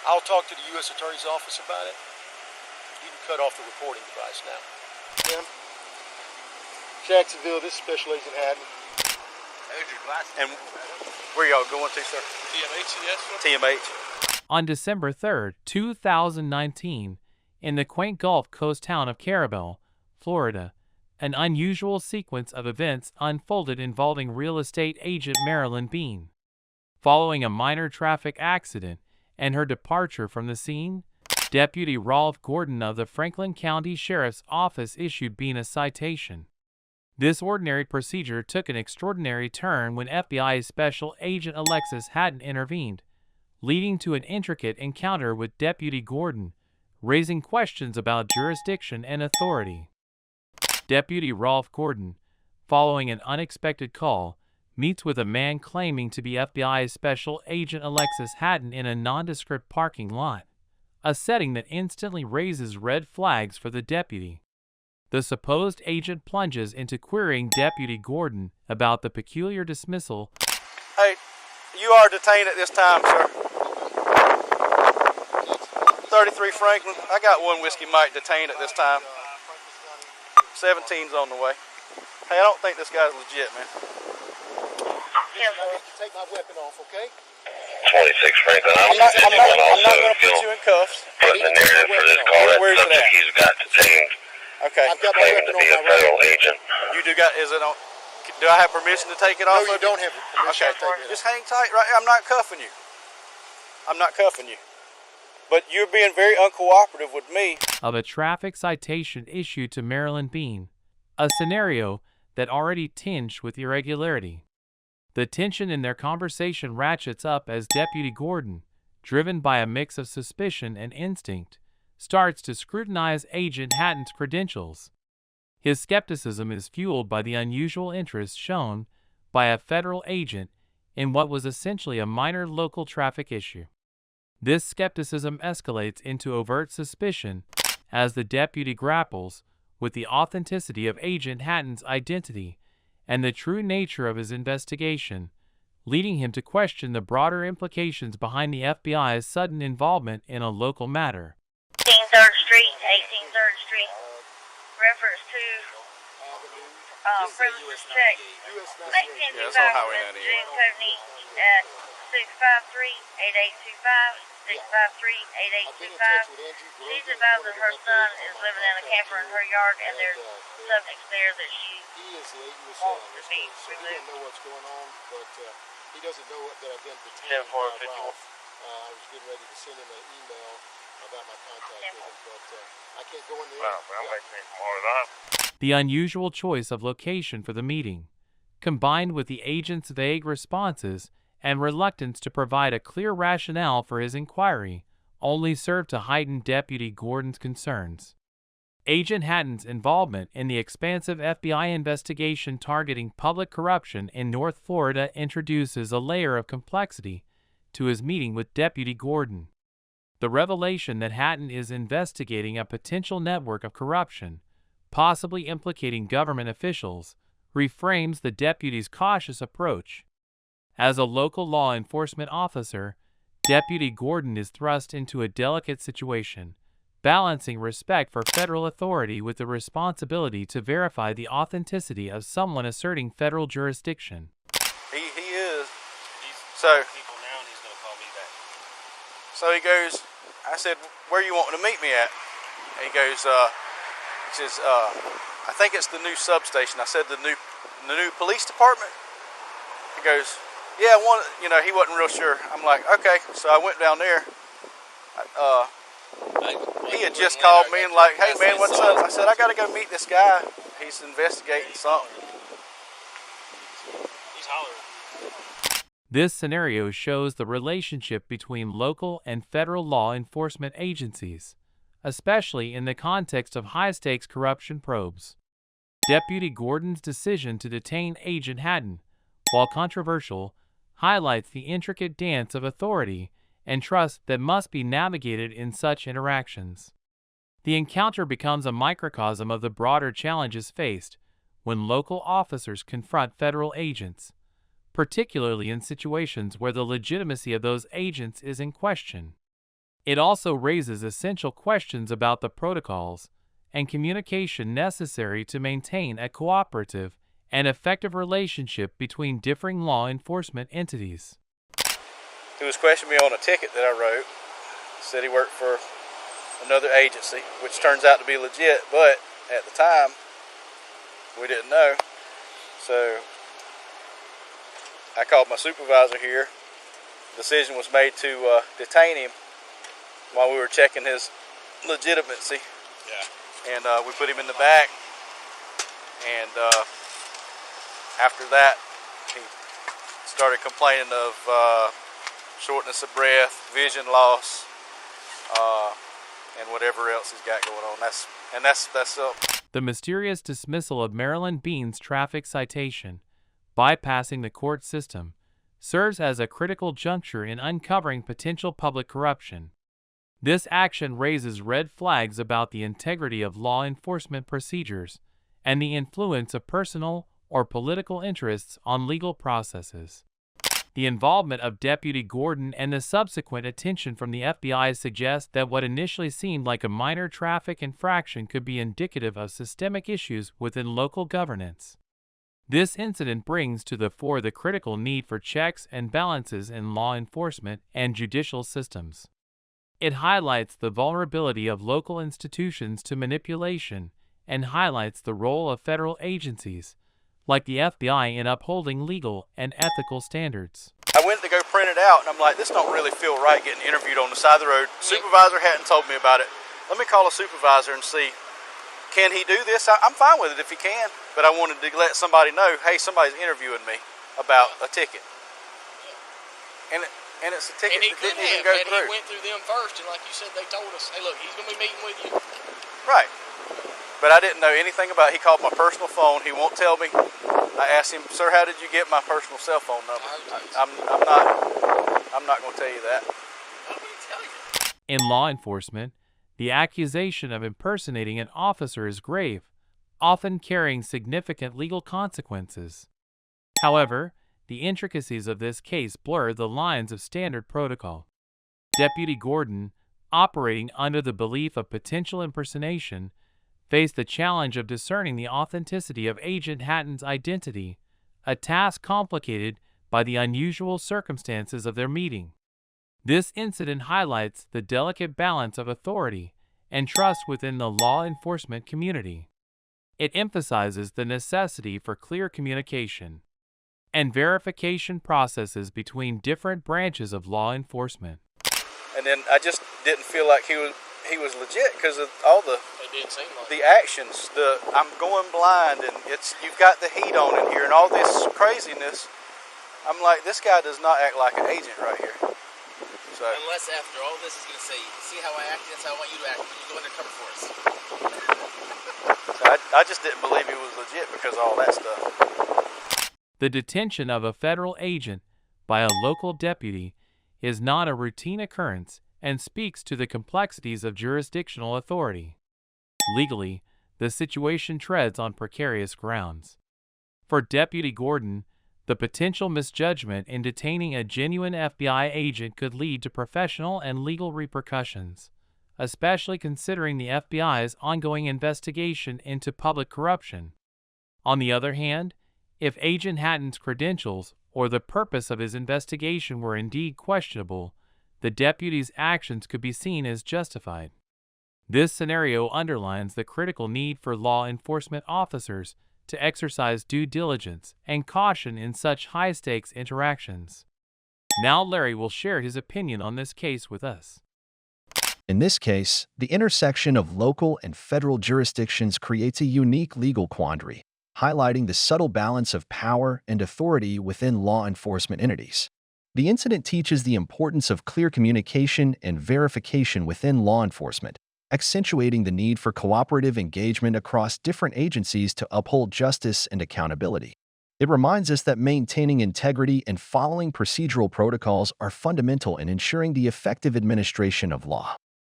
I'll talk to the U.S. Attorney's Office about it. You can cut off the recording device now. Tim? Jacksonville, this is Special Agent Haddon. And where y'all going to, sir? TMH, yes, sir. TMH. On December 3rd, 2019, in the quaint Gulf Coast town of Carabel, Florida, an unusual sequence of events unfolded involving real estate agent Marilyn Bean. Following a minor traffic accident and her departure from the scene, Deputy Rolf Gordon of the Franklin County Sheriff's Office issued Bean a citation. This ordinary procedure took an extraordinary turn when FBI Special Agent Alexis Haddon intervened, leading to an intricate encounter with Deputy Gordon, raising questions about jurisdiction and authority. Deputy Rolf Gordon, following an unexpected call, meets with a man claiming to be FBI Special Agent Alexis Haddon in a nondescript parking lot, a setting that instantly raises red flags for the deputy. The supposed agent plunges into querying Deputy Gordon about the peculiar dismissal. Hey, you are detained at this time, sir. 33 Franklin. I got one Whiskey Mike detained at this time. 17's on the way. Hey, I don't think this guy's legit, man. Take my weapon off, okay? 26 Franklin. I'm not going to put you in cuffs. Putting the narrative for this call. That Where's it subject at? he's got detained. Okay. I've got my Claiming weapon to be on a my right. federal agent. You do got, is it on, do I have permission to take it off? No, you don't have permission to take it Just hang tight right here. I'm not cuffing you. I'm not cuffing you. But you're being very uncooperative with me. Of a traffic citation issued to Marilyn Bean, a scenario that already tinged with irregularity. The tension in their conversation ratchets up as Deputy Gordon, driven by a mix of suspicion and instinct, starts to scrutinize Agent Haddon's credentials. His skepticism is fueled by the unusual interest shown by a federal agent in what was essentially a minor local traffic issue. This skepticism escalates into overt suspicion as the deputy grapples with the authenticity of Agent Haddon's identity and the true nature of his investigation, leading him to question the broader implications behind the FBI's sudden involvement in a local matter. 18th Street, 18th Street. Reference to premises check. Yeah, it's on Highway 98. June Coveney at 653-8825, 653-8825. She's advised that her son is living in a camper in her yard and there's subjects there that she wants to be He removed. doesn't know what's going on, but he doesn't know that I've been detained by Ralph. I was getting ready to send him an email about my contact with him, but I can't go in there. The unusual choice of location for the meeting, combined with the agent's vague responses and reluctance to provide a clear rationale for his inquiry, only served to heighten Deputy Gordon's concerns. Agent Haddon's involvement in the expansive FBI investigation targeting public corruption in North Florida introduces a layer of complexity to his meeting with Deputy Gordon. The revelation that Haddon is investigating a potential network of corruption, possibly implicating government officials, reframes the deputy's cautious approach. As a local law enforcement officer, Deputy Gordon is thrust into a delicate situation, balancing respect for federal authority with the responsibility to verify the authenticity of someone asserting federal jurisdiction. He is. So he goes, I said, where you wanting to meet me at? And he goes, he says, I think it's the new substation. I said, the new police department? He goes, yeah, he wasn't real sure. I'm like, okay. So I went down there. He had just called me and like, hey man, what's up? I said, I gotta go meet this guy. He's investigating something. He's hollering. This scenario shows the relationship between local and federal law enforcement agencies, especially in the context of high-stakes corruption probes. Deputy Gordon's decision to detain Agent Haddon, while controversial, highlights the intricate dance of authority and trust that must be navigated in such interactions. The encounter becomes a microcosm of the broader challenges faced when local officers confront federal agents, particularly in situations where the legitimacy of those agents is in question. It also raises essential questions about the protocols and communication necessary to maintain a cooperative and effective relationship between differing law enforcement entities. He was questioning me on a ticket that I wrote. Said he worked for another agency, which turns out to be legit, but at the time, we didn't know. So I called my supervisor here. The decision was made to detain him while we were checking his legitimacy. Yeah. And we put him in the back. And after that, he started complaining of shortness of breath, vision loss, and whatever else he's got going on. That's up. The mysterious dismissal of Marilyn Bean's traffic citation, bypassing the court system, serves as a critical juncture in uncovering potential public corruption. This action raises red flags about the integrity of law enforcement procedures and the influence of personal or political interests on legal processes. The involvement of Deputy Gordon and the subsequent attention from the FBI suggest that what initially seemed like a minor traffic infraction could be indicative of systemic issues within local governance. This incident brings to the fore the critical need for checks and balances in law enforcement and judicial systems. It highlights the vulnerability of local institutions to manipulation and highlights the role of federal agencies, like the FBI, in upholding legal and ethical standards. I went to go print it out, and I'm like, this don't really feel right getting interviewed on the side of the road. Supervisor hadn't told me about it. Let me call a supervisor and see, can he do this? I'm fine with it if he can, but I wanted to let somebody know, hey, somebody's interviewing me about a ticket. And it's a ticket that didn't even go through. He went through them first, and like you said, they told us, hey, look, he's going to be meeting with you. Right. But I didn't know anything about it. He called my personal phone. He won't tell me. I asked him, sir, how did you get my personal cell phone number? I'm not going to tell you that. What did he tell you? In law enforcement, the accusation of impersonating an officer is grave, often carrying significant legal consequences. However, the intricacies of this case blur the lines of standard protocol. Deputy Gordon, operating under the belief of potential impersonation, faced the challenge of discerning the authenticity of Agent Hatton's identity, a task complicated by the unusual circumstances of their meeting. This incident highlights the delicate balance of authority and trust within the law enforcement community. It emphasizes the necessity for clear communication and verification processes between different branches of law enforcement. And then I just didn't feel like he was legit because of all the actions. I'm going blind, and you've got the heat on in here, and all this craziness. I'm like, this guy does not act like an agent right here. So unless after all this is going to say, see how I act, that's how I want you to act. You go undercover for us. So I just didn't believe he was legit because of all that stuff. The detention of a federal agent by a local deputy is not a routine occurrence and speaks to the complexities of jurisdictional authority. Legally, the situation treads on precarious grounds. For Deputy Gordon, the potential misjudgment in detaining a genuine FBI agent could lead to professional and legal repercussions, especially considering the FBI's ongoing investigation into public corruption. On the other hand, if Agent Hatton's credentials or the purpose of his investigation were indeed questionable, the deputy's actions could be seen as justified. This scenario underlines the critical need for law enforcement officers to exercise due diligence and caution in such high-stakes interactions. Now Larry will share his opinion on this case with us. In this case, the intersection of local and federal jurisdictions creates a unique legal quandary, highlighting the subtle balance of power and authority within law enforcement entities. The incident teaches the importance of clear communication and verification within law enforcement, accentuating the need for cooperative engagement across different agencies to uphold justice and accountability. It reminds us that maintaining integrity and following procedural protocols are fundamental in ensuring the effective administration of law.